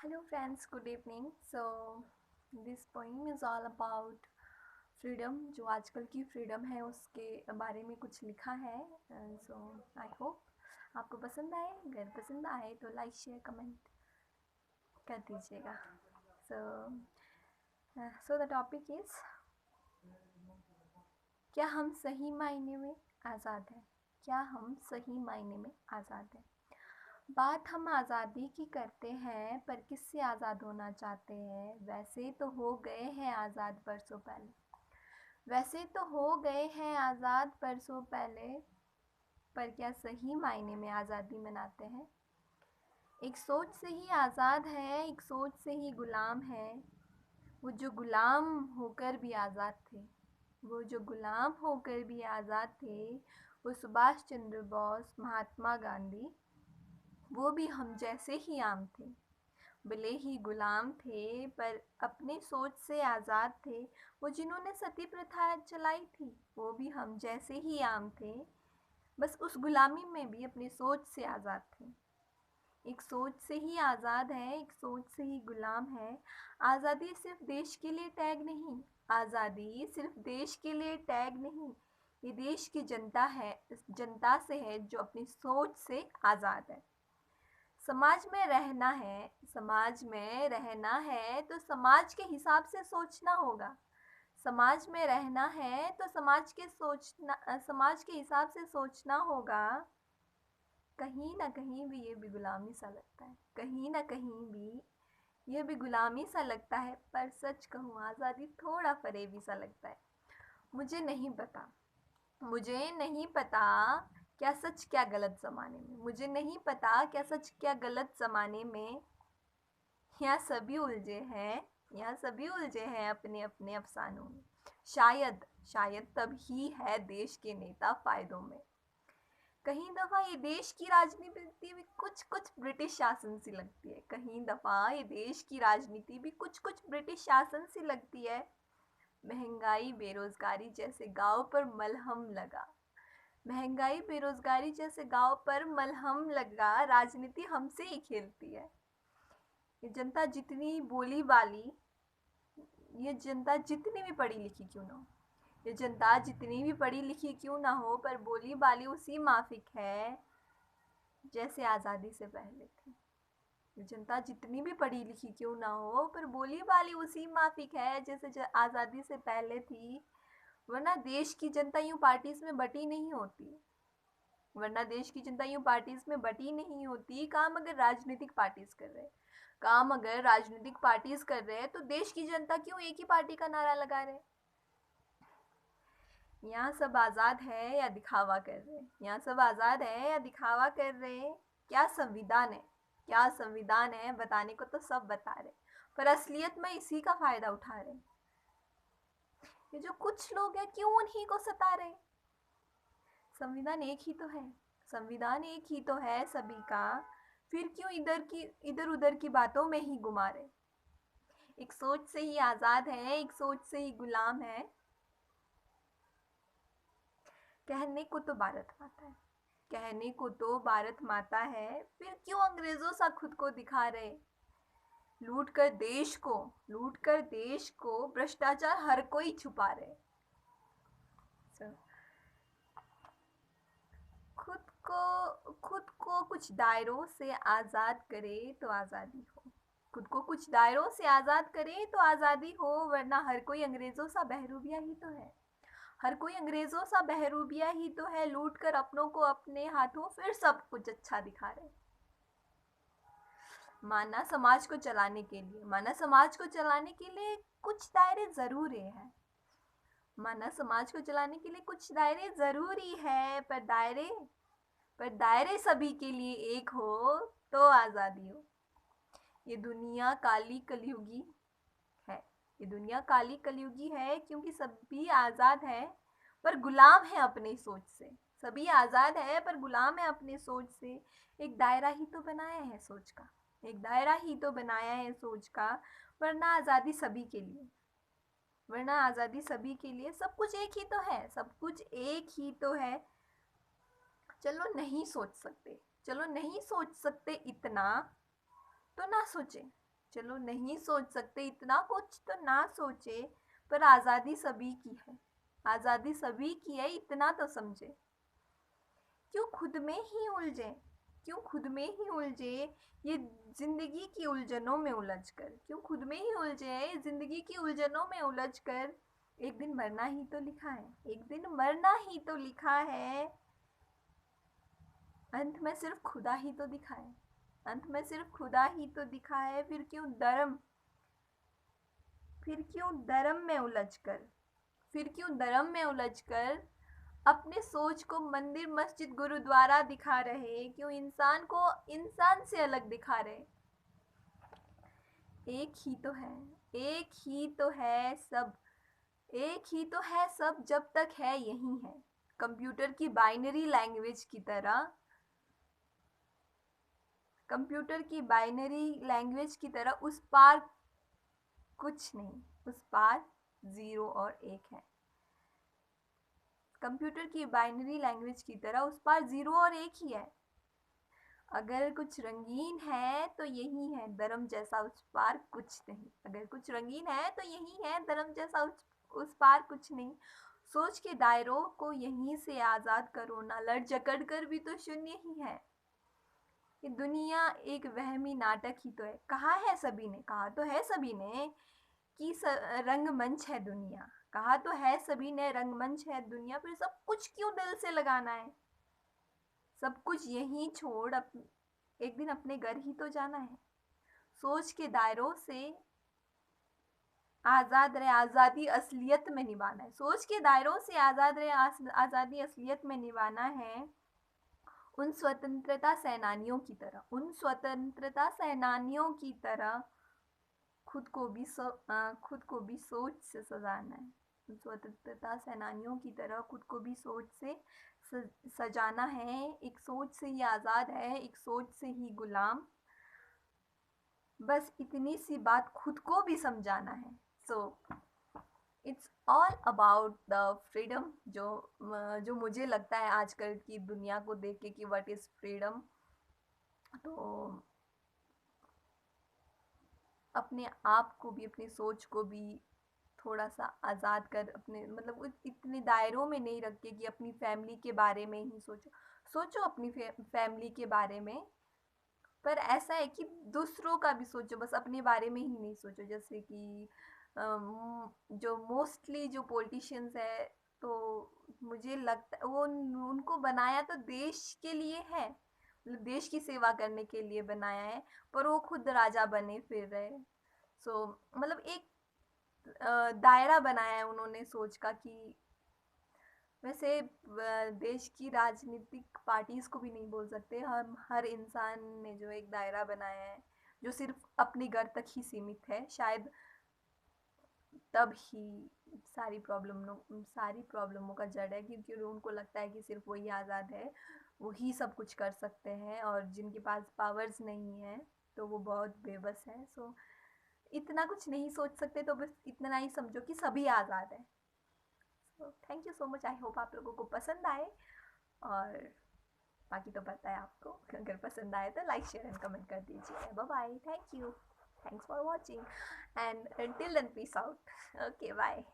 Hello friends, good evening. So this poem is all about freedom. जो आजकल की freedom है उसके बारे में कुछ लिखा है. So I hope आपको पसंद आए. अगर पसंद आए तो लाइक शेयर कमेंट कर दीजिएगा. So the topic is, क्या हम सही मायने में आज़ाद हैं? क्या हम सही मायने में आज़ाद हैं? बात हम आज़ादी की करते हैं, पर किससे आज़ाद होना चाहते हैं? वैसे तो हो गए हैं आज़ाद परसों पहले. वैसे तो हो गए हैं आज़ाद परसों पहले, पर क्या सही मायने में आज़ादी मनाते हैं? एक सोच से ही आज़ाद है, एक सोच से ही गुलाम है. वो जो गुलाम होकर भी आज़ाद थे, वो जो गुलाम होकर भी आज़ाद थे, वो सुभाष चंद्र बोस, महात्मा गांधी, वो भी हम जैसे ही आम थे. भले ही गुलाम थे पर अपनी सोच से आज़ाद थे. वो जिन्होंने सती प्रथा चलाई थी, वो भी हम जैसे ही आम थे. बस उस गुलामी में भी अपनी सोच से आज़ाद थे. एक सोच से ही आज़ाद है, एक सोच से ही गुलाम है. आज़ादी सिर्फ देश के लिए टैग नहीं, आज़ादी सिर्फ देश के लिए टैग नहीं, ये देश की जनता है, जनता से है जो अपनी सोच से आज़ाद है. समाज में रहना है, समाज में रहना है तो समाज के हिसाब से सोचना होगा. समाज में रहना है तो समाज के हिसाब से सोचना होगा. कहीं ना कहीं भी ये भी गुलामी सा लगता है, कहीं ना कहीं भी ये भी गुलामी सा लगता है. पर सच कहूँ, आज़ादी थोड़ा फरेबी सा लगता है. मुझे नहीं पता, मुझे नहीं पता क्या सच क्या गलत ज़माने में. मुझे नहीं पता क्या सच क्या गलत ज़माने में. यहाँ सभी उलझे हैं, यहाँ सभी उलझे हैं अपने अपने अफसानों में. शायद शायद तभी है देश के नेता फायदों में. कहीं दफा ये देश की राजनीति भी कुछ कुछ ब्रिटिश शासन सी लगती है. कहीं दफा ये देश की राजनीति भी कुछ कुछ ब्रिटिश शासन सी लगती है. महंगाई बेरोजगारी जैसे गांव पर मलहम लगा. महंगाई बेरोजगारी जैसे गांव पर मलहम लगा. राजनीति हमसे ही खेलती है. ये जनता जितनी बोली वाली, ये जनता जितनी भी पढ़ी लिखी क्यों ना हो, ये जनता जितनी भी पढ़ी लिखी क्यों ना हो, पर बोली बाली उसी माफिक है जैसे आज़ादी से पहले थी. ये जनता जितनी भी पढ़ी लिखी क्यों ना हो, पर बोली बाली उसी माफिक है जैसे आज़ादी से पहले थी. वरना देश की जनता यूं पार्टीज में बटी नहीं होती. वरना देश की जनता यूं पार्टीज में बटी नहीं होती. काम अगर राजनीतिक पार्टीज कर रहे, काम अगर राजनीतिक पार्टीज कर रहे हैं तो देश की जनता क्यों एक ही पार्टी का नारा लगा रहे? यहाँ सब आज़ाद है या दिखावा कर रहे हैं? यहाँ सब आज़ाद है या दिखावा कर रहे हैं? क्या संविधान है, क्या संविधान है बताने को तो सब बता रहे, पर असलियत में इसी का फायदा उठा रहे. ये जो कुछ लोग हैं क्यों उन्हीं को सता रहे? संविधान एक ही तो है, संविधान एक ही तो है सभी का. फिर क्यों इधर उधर की बातों में ही घुमा रहे? एक सोच से ही आज़ाद है, एक सोच से ही गुलाम है. कहने को तो भारत माता है, कहने को तो भारत माता है. फिर क्यों अंग्रेजों सा खुद को दिखा रहे? लूट कर देश को, लूट कर देश को भ्रष्टाचार हर कोई छुपा रहे. So, खुद को कुछ दायरों से आज़ाद करे तो आज़ादी हो. खुद को कुछ दायरों से आज़ाद करे तो आज़ादी हो. वरना हर कोई अंग्रेज़ों सा बहरूपिया ही तो है, हर कोई अंग्रेज़ों सा बहरूपिया ही तो है. लूट कर अपनों को अपने हाथों फिर सब कुछ अच्छा दिखा रहे. माना समाज को चलाने के लिए, माना समाज को चलाने के लिए कुछ दायरे ज़रूरी हैं. माना समाज को चलाने के लिए कुछ दायरे ज़रूरी है, पर दायरे सभी के लिए एक हो तो आज़ादी हो. ये दुनिया काली कलयुगी है, ये दुनिया काली कलयुगी है क्योंकि सभी आज़ाद हैं पर गुलाम है अपनी सोच से. सभी आज़ाद है पर गुलाम है अपनी सोच से. एक दायरा ही तो बनाया है सोच का, एक दायरा ही तो बनाया है सोच का. वरना आज़ादी सभी के लिए, वरना आज़ादी सभी के लिए. सब कुछ एक ही तो है, सब कुछ एक ही तो है. चलो नहीं सोच सकते, चलो नहीं सोच सकते इतना तो ना सोचें. चलो नहीं सोच सकते, इतना कुछ तो ना सोचे, पर आज़ादी सभी की है, आज़ादी सभी की है, इतना तो समझे। क्यों खुद में ही उलझे, क्यों खुद में ही उलझे, ये जिंदगी की उलझनों में उलझ कर, क्यों खुद में ही उलझे जिंदगी की उलझनों में उलझ कर। एक दिन मरना ही तो लिखा है, एक दिन मरना ही तो लिखा है, अंत में सिर्फ खुदा ही तो दिखा है, अंत में सिर्फ खुदा ही तो दिखा है। फिर क्यों धर्म में उलझ कर, फिर क्यों धर्म में उलझ कर अपने सोच को मंदिर मस्जिद गुरुद्वारा दिखा रहे, क्यों इंसान को इंसान से अलग दिखा रहे। एक ही तो है, एक ही तो है सब, एक ही तो है सब जब तक है यही है। कंप्यूटर की बाइनरी लैंग्वेज की तरह, कंप्यूटर की बाइनरी लैंग्वेज की तरह उस पार कुछ नहीं, उस पार जीरो और एक है। कंप्यूटर की बाइनरी लैंग्वेज की तरह उस पार जीरो और एक ही है। अगर कुछ रंगीन है तो यही है, धर्म जैसा उस पार कुछ नहीं। अगर कुछ रंगीन है तो यही है, धर्म जैसा उस पार कुछ नहीं। सोच के दायरों को यहीं से आजाद करो ना, लड़ जकड़ कर भी तो शून्य ही है। ये दुनिया एक वहमी नाटक ही तो है। कहा है सभी ने, कहा तो है सभी ने कि रंगमंच है दुनिया, कहा तो है सभी ने रंगमंच है दुनिया, फिर सब कुछ क्यों दिल से लगाना है। सब कुछ यहीं छोड़ एक दिन अपने घर ही तो जाना है। सोच के दायरों से आज़ाद रहे, आज़ादी असलियत में निभाना है। सोच के दायरों से आज़ाद रहे, आज़ादी असलियत में निभाना है। उन स्वतंत्रता सेनानियों की तरह, उन स्वतंत्रता सेनानियों की तरह खुद को भी खुद को भी सोच से सजाना है। उन स्वतंत्रता सेनानियों की तरह खुद को भी सोच से सजाना है। एक सोच से ही आज़ाद है, एक सोच से ही गुलाम। बस इतनी सी बात खुद को भी समझाना है। So it's all about the freedom, जो मुझे लगता है आजकल की दुनिया को देख के कि व्हाट इज़ फ्रीडम। तो अपने आप को भी, अपनी सोच को भी थोड़ा सा आज़ाद कर, अपने मतलब इतने दायरों में नहीं रख के कि अपनी फैमिली के बारे में ही सोचो। सोचो अपनी फैमिली के बारे में, पर ऐसा है कि दूसरों का भी सोचो, बस अपने बारे में ही नहीं सोचो। जैसे कि जो मोस्टली जो पॉलिटिशियंस है, तो मुझे लगता वो उनको बनाया तो देश के लिए है, मतलब देश की सेवा करने के लिए बनाया है, पर वो खुद राजा बने फिर रहे। सो मतलब एक दायरा बनाया है उन्होंने सोच का कि वैसे देश की राजनीतिक पार्टीज को भी नहीं बोल सकते, हम हर इंसान ने जो एक दायरा बनाया है जो सिर्फ अपने घर तक ही सीमित है, शायद तब ही सारी प्रॉब्लमों का जड़ है, क्योंकि उनको लगता है कि सिर्फ वही आज़ाद है, वही सब कुछ कर सकते हैं, और जिनके पास पावर्स नहीं है तो वो बहुत बेबस है। सो इतना कुछ नहीं सोच सकते, तो बस इतना ही समझो कि सभी आज़ाद है। So thank you so much, I hope आप लोगों को पसंद आए, और बाकी तो पता है आपको, अगर पसंद आए तो लाइक शेयर एंड कमेंट कर दीजिए। Bye bye, thank you, thanks for watching, and till then peace out. Okay bye.